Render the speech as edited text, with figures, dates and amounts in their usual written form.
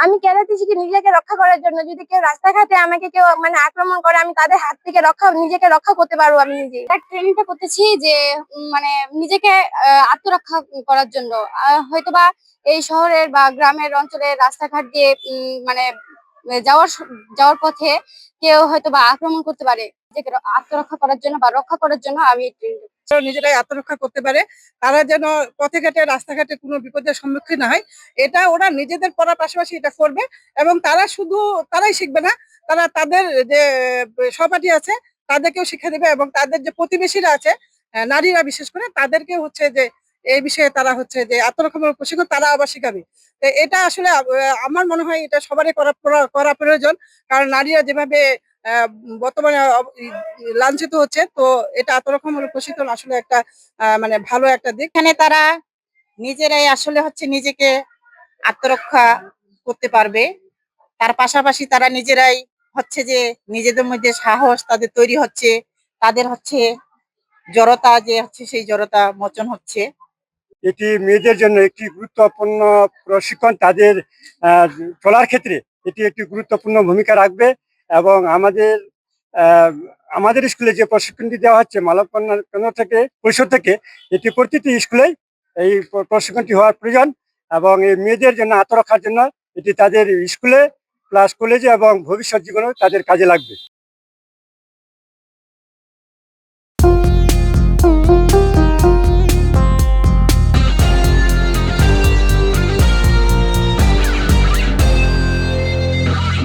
আমি ক্যারাতে শিখি নিজেকে রক্ষা করার জন্য। যদি কেউ রাস্তাঘাটে আমাকে কেউ মানে আক্রমণ করে, আমি তাদের হাত থেকে নিজেকে রক্ষা করতে পারবো আমি নিজে। ট্রেনিংটা করতেছি যে মানে নিজেকে আত্মরক্ষা করার জন্য। হয়তোবা এই শহরের বা গ্রামের অঞ্চলের রাস্তাঘাট দিয়ে মানে যাওয়ার পথে কেউ হয়তোবা আক্রমণ করতে পারে। নিজেকে আত্মরক্ষা করার জন্য বা রক্ষা করার জন্য আমি এই ট্রেনিং নিজেরাই আত্মরক্ষা করতে পারে, তারা যেন পথে ঘাটে রাস্তাঘাটে কোনো বিপদের সম্মুখীন না হয়। এটা ওরা নিজেদের পড়ার পাশাপাশি এটা করবে, এবং তারাই শিখবে না, তারা তাদের যে সহপাঠী আছে তাদেরকেও শিক্ষা দেবে, এবং তাদের যে প্রতিবেশীরা আছে নারীরা বিশেষ করে তাদেরকে হচ্ছে যে এই বিষয়ে তারা হচ্ছে যে আত্মরক্ষামূলক প্রশিক্ষণ তারা আবার শিখাবে। তো এটা আসলে আমার মনে হয় এটা সবারই করা প্রয়োজন, কারণ নারীরা যেভাবে বর্তমানে লাঞ্ছিত হচ্ছে, তো এটা আত্মরক্ষামূলক প্রশিক্ষণ আসলে একটা মানে ভালো একটা দিক। এখানে তারা নিজেরাই আসলে হচ্ছে নিজেকে আত্মরক্ষা করতে পারবে। তার পাশাপাশি তারা নিজেরাই হচ্ছে যে নিজেদের মধ্যে সাহস তাদের তৈরি হচ্ছে, তাদের হচ্ছে জড়তা যে হচ্ছে সেই জড়তা মোচন হচ্ছে। এটি মেয়েদের জন্য একটি গুরুত্বপূর্ণ প্রশিক্ষণ, তাদের চলার ক্ষেত্রে এটি একটি গুরুত্বপূর্ণ ভূমিকা রাখবে। এবং আমাদের স্কুলে যে প্রশিক্ষণটি দেওয়া হচ্ছে মানব কল্যাণ কেন্দ্র থেকে, পরিষদ থেকে, এটি প্রতিটি স্কুলেই এই প্রশিক্ষণটি হওয়ার প্রয়োজন। এবং এই মেয়েদের জন্য আত্মরক্ষার জন্য এটি তাদের স্কুলে প্লাস কলেজে এবং ভবিষ্যৎ জীবনেও তাদের কাজে লাগবে।